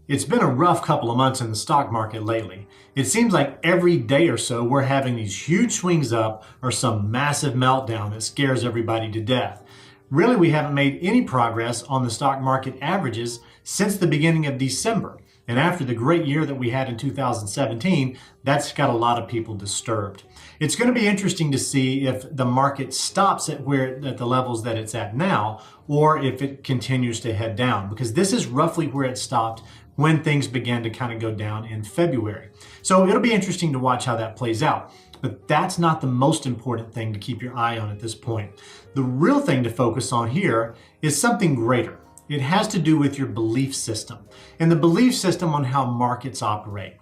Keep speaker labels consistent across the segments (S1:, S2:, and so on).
S1: It's been a rough couple of months in the stock market lately. It seems like every day or so we're having these huge swings up or some massive meltdown that scares everybody to death. Really, we haven't made any progress on the stock market averages since the beginning of December. And after the great year that we had in 2017, that's got a lot of people disturbed. It's going to be interesting to see if the market stops at the levels that it's at now, or if it continues to head down, because this is roughly where it stopped when things began to kind of go down in February. So it'll be interesting to watch how that plays out. But that's not the most important thing to keep your eye on at this point. The real thing to focus on here is something greater. It has to do with your belief system and the belief system on how markets operate.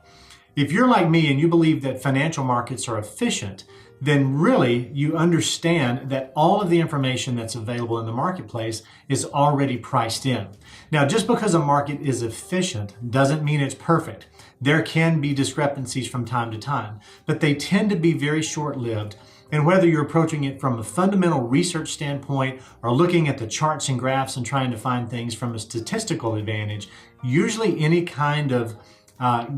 S1: If you're like me and you believe that financial markets are efficient, then really you understand that all of the information that's available in the marketplace is already priced in. Now, just because a market is efficient doesn't mean it's perfect. There can be discrepancies from time to time, but they tend to be very short-lived. And whether you're approaching it from a fundamental research standpoint or looking at the charts and graphs and trying to find things from a statistical advantage, usually any kind of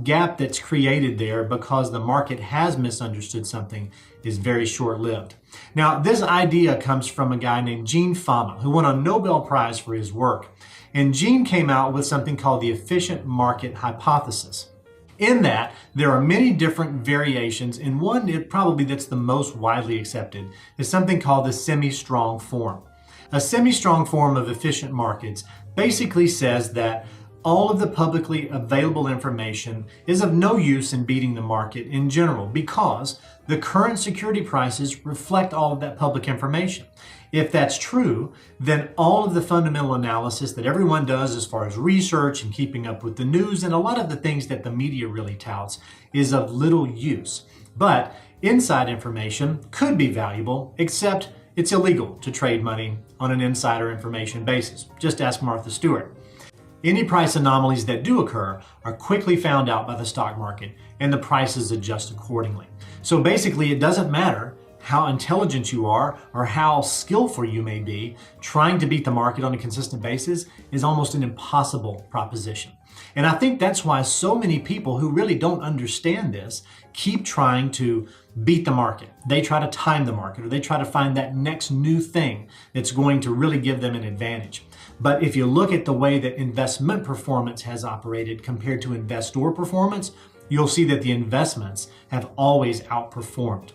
S1: gap that's created there because the market has misunderstood something is very short-lived. Now, this idea comes from a guy named Gene Fama, who won a Nobel Prize for his work. And Gene came out with something called the efficient market hypothesis. In that, there are many different variations, and one that's the most widely accepted is something called the semi-strong form. A semi-strong form of efficient markets basically says that all of the publicly available information is of no use in beating the market in general because the current security prices reflect all of that public information. If that's true, then all of the fundamental analysis that everyone does as far as research and keeping up with the news and a lot of the things that the media really touts is of little use. But inside information could be valuable, except it's illegal to trade money on an insider information basis. Just ask Martha Stewart. Any price anomalies that do occur are quickly found out by the stock market and the prices adjust accordingly. So basically, it doesn't matter how intelligent you are or how skillful you may be, trying to beat the market on a consistent basis is almost an impossible proposition. And I think that's why so many people who really don't understand this keep trying to beat the market. They try to time the market or they try to find that next new thing that's going to really give them an advantage. But if you look at the way that investment performance has operated compared to investor performance, you'll see that the investments have always outperformed.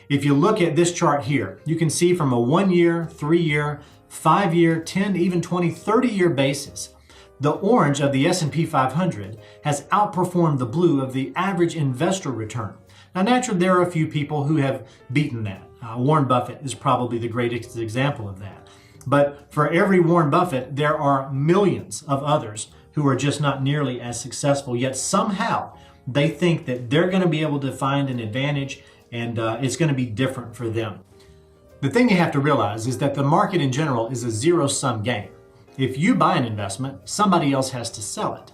S1: If you look at this chart here, you can see from a 1-year, 3-year, 5-year, 10, even 20, 30-year basis, the orange of the S&P 500 has outperformed the blue of the average investor return. Now, naturally, there are a few people who have beaten that. Warren Buffett is probably the greatest example of that. But for every Warren Buffett, there are millions of others who are just not nearly as successful, yet somehow they think that they're going to be able to find an advantage and it's going to be different for them. The thing you have to realize is that the market in general is a zero-sum game. If you buy an investment, somebody else has to sell it.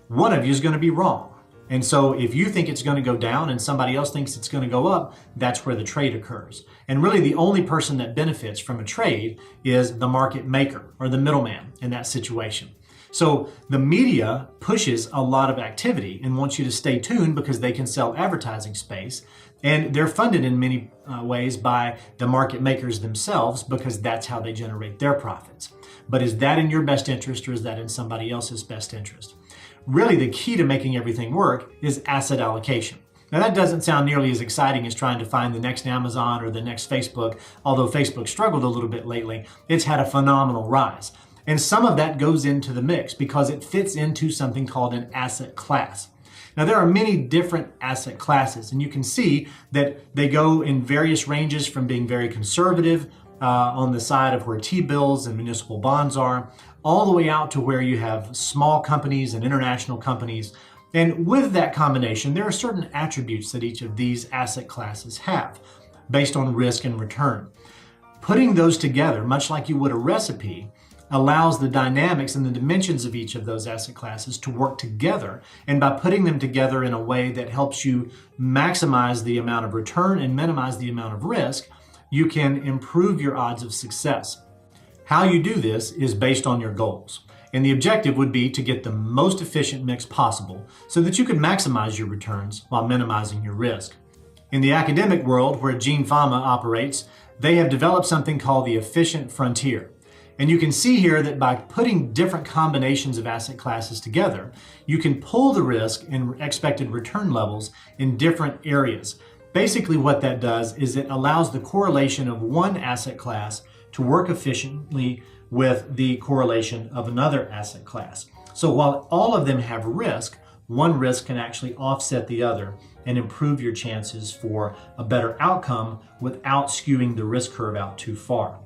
S1: One of you is going to be wrong. And so if you think it's going to go down and somebody else thinks it's going to go up, that's where the trade occurs. And really the only person that benefits from a trade is the market maker or the middleman in that situation. So the media pushes a lot of activity and wants you to stay tuned because they can sell advertising space. And they're funded in many ways by the market makers themselves because that's how they generate their profits. But is that in your best interest or is that in somebody else's best interest? Really, the key to making everything work is asset allocation. Now, that doesn't sound nearly as exciting as trying to find the next Amazon or the next Facebook. Although Facebook struggled a little bit lately, it's had a phenomenal rise. And some of that goes into the mix because it fits into something called an asset class. Now, there are many different asset classes, and you can see that they go in various ranges from being very conservative on the side of where T-bills and municipal bonds are, all the way out to where you have small companies and international companies. And with that combination, there are certain attributes that each of these asset classes have based on risk and return. Putting those together, much like you would a recipe, allows the dynamics and the dimensions of each of those asset classes to work together. And by putting them together in a way that helps you maximize the amount of return and minimize the amount of risk, you can improve your odds of success. How you do this is based on your goals. And the objective would be to get the most efficient mix possible so that you can maximize your returns while minimizing your risk. In the academic world where Gene Fama operates, they have developed something called the efficient frontier. And you can see here that by putting different combinations of asset classes together, you can pull the risk and expected return levels in different areas. Basically what that does is it allows the correlation of one asset class to work efficiently with the correlation of another asset class. So while all of them have risk, one risk can actually offset the other and improve your chances for a better outcome without skewing the risk curve out too far.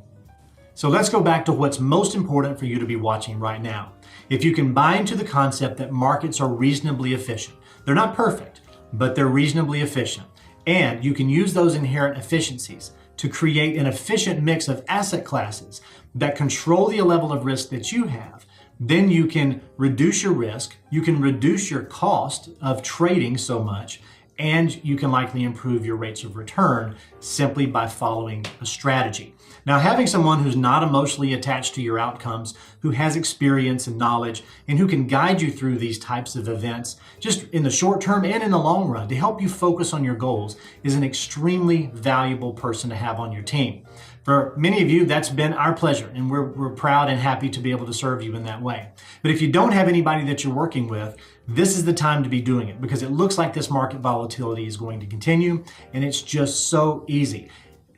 S1: So let's go back to what's most important for you to be watching right now. If you can buy into the concept that markets are reasonably efficient, they're not perfect, but they're reasonably efficient, and you can use those inherent efficiencies to create an efficient mix of asset classes that control the level of risk that you have, then you can reduce your risk, you can reduce your cost of trading so much, and you can likely improve your rates of return simply by following a strategy. Now, having someone who's not emotionally attached to your outcomes, who has experience and knowledge, and who can guide you through these types of events, just in the short term and in the long run, to help you focus on your goals, is an extremely valuable person to have on your team. For many of you, that's been our pleasure, and we're proud and happy to be able to serve you in that way. But if you don't have anybody that you're working with, this is the time to be doing it, because it looks like this market volatility is going to continue, and it's just so easy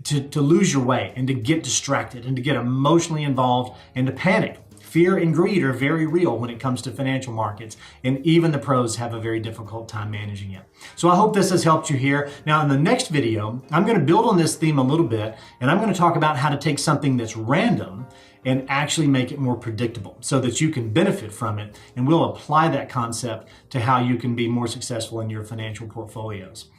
S1: to lose your way and to get distracted and to get emotionally involved and to panic. Fear and greed are very real when it comes to financial markets, and even the pros have a very difficult time managing it. So I hope this has helped you here. Now in the next video, I'm going to build on this theme a little bit, and I'm going to talk about how to take something that's random and actually make it more predictable so that you can benefit from it, and we'll apply that concept to how you can be more successful in your financial portfolios.